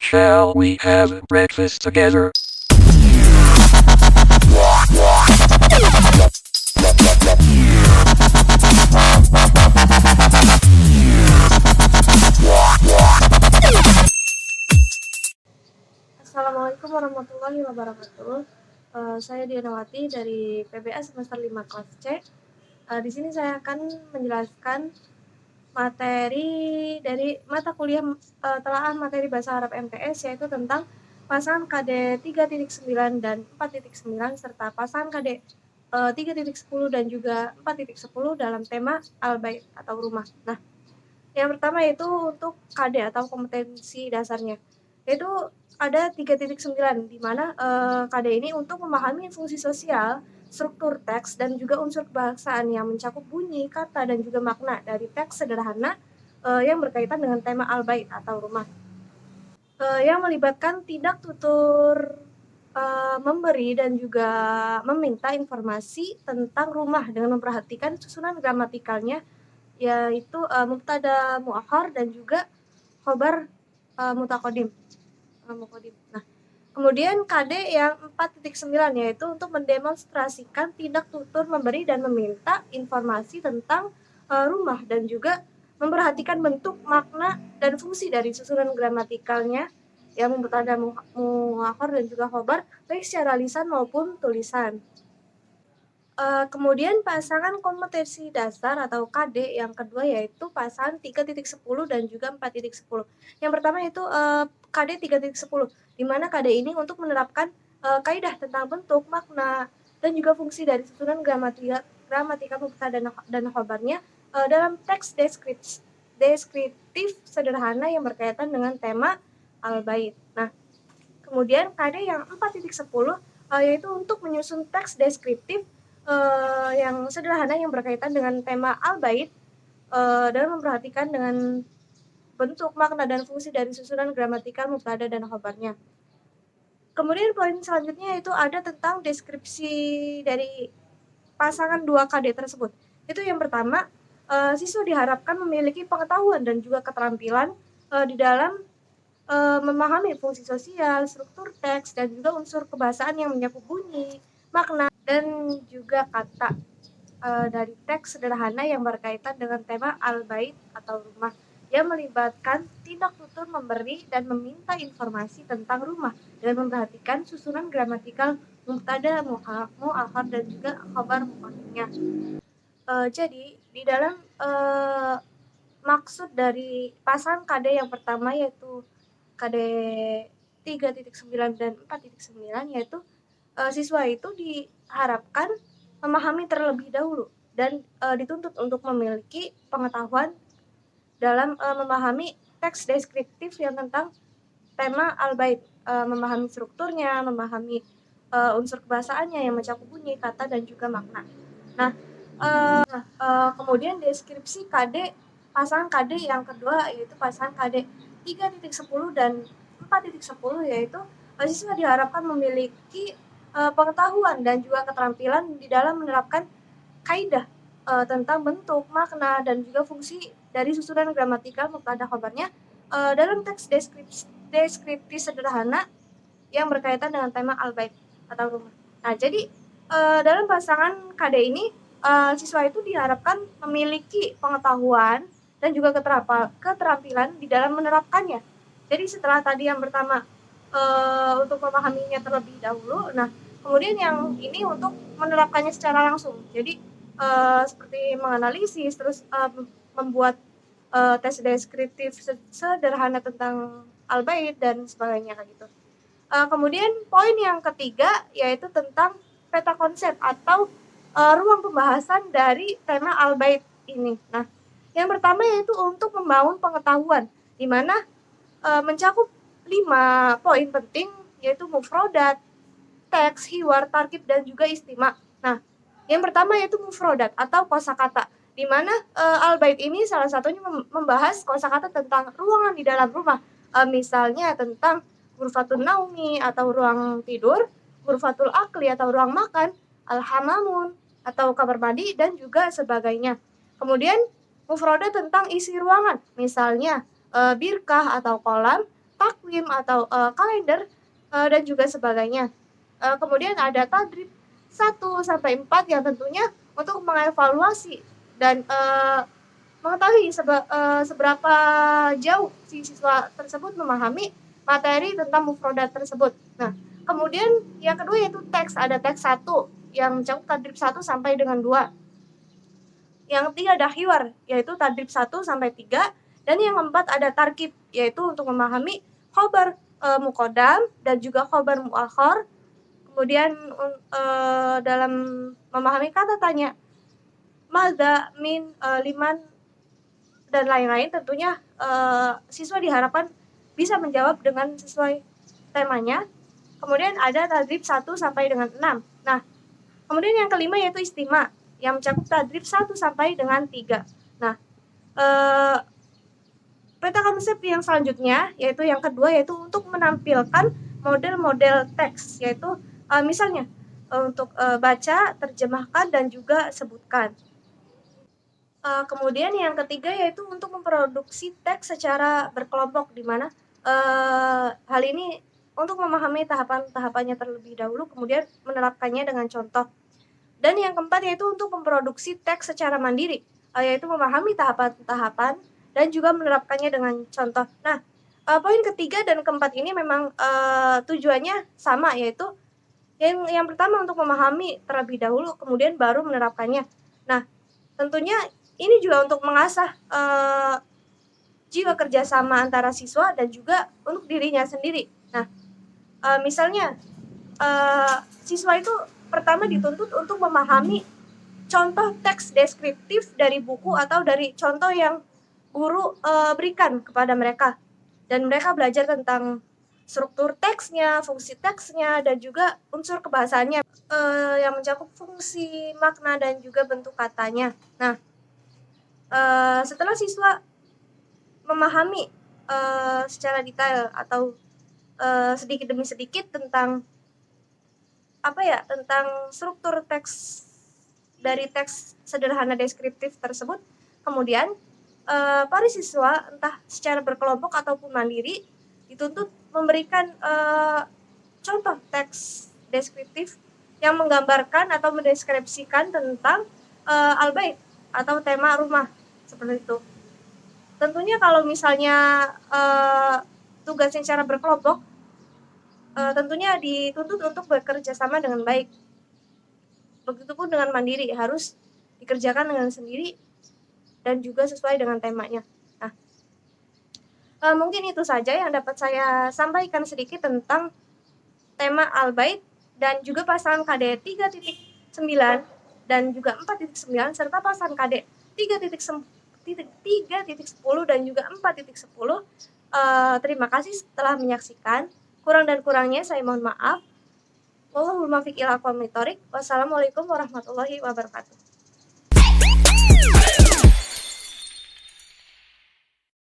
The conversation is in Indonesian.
Shall we have breakfast together? Assalamualaikum warahmatullahi wabarakatuh. Saya Dianawati dari PBA semester 5 kelas C. Di sini saya akan menjelaskan materi dari mata kuliah telaah materi bahasa Arab MTS, yaitu tentang pasangan KD 3.9 dan 4.9 serta pasangan KD 3.10 dan juga 4.10 dalam tema Al-Bait atau rumah. Nah, yang pertama itu untuk KD atau kompetensi dasarnya, yaitu ada 3.9 di mana KD ini untuk memahami fungsi sosial, struktur teks, dan juga unsur kebahasaan yang mencakup bunyi, kata, dan juga makna dari teks sederhana yang berkaitan dengan tema Al-Bait atau rumah, yang melibatkan tindak tutur memberi dan juga meminta informasi tentang rumah dengan memperhatikan susunan gramatikalnya, yaitu mubtada muakhar dan juga khobar mutaqaddim. Nah, kemudian KD yang 4.9 yaitu untuk mendemonstrasikan tindak tutur memberi dan meminta informasi tentang rumah dan juga memperhatikan bentuk, makna, dan fungsi dari susunan gramatikalnya yang mubtada muakhar dan juga khobar baik secara lisan maupun tulisan. Kemudian pasangan kompetensi dasar atau KD yang kedua yaitu pasangan 3.10 dan juga 4.10. Yang pertama itu KD 3.10, di mana KD ini untuk menerapkan kaidah tentang bentuk, makna, dan juga fungsi dari susunan gramatikal mubtada dan khobarnya dalam teks deskriptif sederhana yang berkaitan dengan tema Al-Bait. Nah, kemudian KD yang 4.10 yaitu untuk menyusun teks deskriptif yang sederhana yang berkaitan dengan tema Al-Bait dan memperhatikan dengan bentuk, makna, dan fungsi dari susunan gramatikal mubtada dan khobarnya. Kemudian poin selanjutnya itu ada tentang deskripsi dari pasangan 2 KD tersebut. Itu yang pertama, siswa diharapkan memiliki pengetahuan dan juga keterampilan di dalam memahami fungsi sosial, struktur teks, dan juga unsur kebahasaan yang mencakup bunyi, makna, dan juga kata dari teks sederhana yang berkaitan dengan tema Al-Bait atau rumah, yang melibatkan tindak tutur memberi dan meminta informasi tentang rumah dengan memperhatikan susunan gramatikal mubtada muakhar dan juga khabar muqaddimnya. Jadi di dalam maksud dari pasangan KD yang pertama yaitu KD 3.9 dan 4.9 yaitu siswa itu diharapkan memahami terlebih dahulu dan dituntut untuk memiliki pengetahuan dalam memahami teks deskriptif yang tentang tema Al-Bait, memahami strukturnya, memahami unsur kebahasaannya yang mencakup bunyi, kata, dan juga makna. Nah, kemudian deskripsi KD pasangan KD yang kedua yaitu pasangan KD 3.10 dan 4.10 yaitu siswa diharapkan memiliki pengetahuan dan juga keterampilan di dalam menerapkan kaidah tentang bentuk, makna, dan juga fungsi dari susunan gramatikal mubtada khobarnya dalam teks deskriptif sederhana yang berkaitan dengan tema Al-Bait atau rumah. Nah, jadi dalam pasangan KD ini siswa itu diharapkan memiliki pengetahuan dan juga keterampilan di dalam menerapkannya. Jadi setelah tadi yang pertama untuk memahaminya terlebih dahulu, nah kemudian yang ini untuk menerapkannya secara langsung. Jadi seperti menganalisis, terus membuat tes deskriptif sederhana tentang Al-Bait dan sebagainya gitu. Kemudian poin yang ketiga yaitu tentang peta konsep atau ruang pembahasan dari tema Al-Bait ini. Nah, yang pertama yaitu untuk membangun pengetahuan, di mana mencakup 5 poin penting yaitu mufrodat, teks, hiwar, tarkib, dan juga istima. Nah, yang pertama yaitu mufrodat atau kosakata, di mana Al-Bait ini salah satunya membahas kosakata tentang ruangan di dalam rumah, misalnya tentang ghurfatun naumi atau ruang tidur, ghurfatul akli atau ruang makan, al-hamamun atau kamar mandi, dan juga sebagainya. Kemudian mufrodat tentang isi ruangan, misalnya birkah atau kolam, takvim atau kalender dan juga sebagainya. Kemudian ada tadrib 1 sampai 4 yang tentunya untuk mengevaluasi dan mengetahui seberapa jauh si siswa tersebut memahami materi tentang mufrodat tersebut. Nah, kemudian yang kedua yaitu teks, ada teks 1 yang mencakup tadrib 1 sampai dengan 2. Yang ketiga ada hiwar, yaitu tadrib 1 sampai 3, dan yang keempat ada tarkib, yaitu untuk memahami khobar muqaddam dan juga khobar muakhar. Kemudian dalam memahami kata tanya, madza, min, liman, dan lain-lain, tentunya siswa diharapkan bisa menjawab dengan sesuai temanya. Kemudian ada tadrib 1 sampai dengan 6. Nah, kemudian yang kelima yaitu istima yang mencakup tadrib 1 sampai dengan 3. Nah, peta konsep yang selanjutnya yaitu yang kedua yaitu untuk menampilkan model-model teks, yaitu misalnya untuk baca, terjemahkan, dan juga sebutkan. Kemudian yang ketiga yaitu untuk memproduksi teks secara berkelompok, di mana hal ini untuk memahami tahapan-tahapannya terlebih dahulu, kemudian menerapkannya dengan contoh. Dan yang keempat yaitu untuk memproduksi teks secara mandiri, yaitu memahami tahapan-tahapan dan juga menerapkannya dengan contoh. Nah, poin ketiga dan keempat ini memang tujuannya sama, yaitu yang pertama untuk memahami terlebih dahulu, kemudian baru menerapkannya. Nah, tentunya ini juga untuk mengasah jiwa kerjasama antara siswa dan juga untuk dirinya sendiri. Nah, misalnya siswa itu pertama dituntut untuk memahami contoh teks deskriptif dari buku atau dari contoh yang guru berikan kepada mereka, dan mereka belajar tentang struktur teksnya, fungsi teksnya, dan juga unsur kebahasaannya yang mencakup fungsi, makna, dan juga bentuk katanya. Nah, setelah siswa memahami secara detail atau sedikit demi sedikit tentang tentang struktur teks dari teks sederhana deskriptif tersebut, kemudian para siswa entah secara berkelompok ataupun mandiri dituntut memberikan contoh teks deskriptif yang menggambarkan atau mendeskripsikan tentang al-bait atau tema rumah, seperti itu. Tentunya kalau misalnya tugasnya secara berkelompok, tentunya dituntut untuk bekerja sama dengan baik. Begitupun dengan mandiri, harus dikerjakan dengan sendiri dan juga sesuai dengan temanya. Nah, mungkin itu saja yang dapat saya sampaikan sedikit tentang tema al-bait dan juga pasangan KD 3.9 dan juga 4.9 serta pasangan KD 3.10 dan juga 4.10. Terima kasih telah menyaksikan. Kurang dan kurangnya saya mohon maaf. Wallahul muwaffiq ila aqwamit thoriq. Wassalamualaikum warahmatullahi wabarakatuh.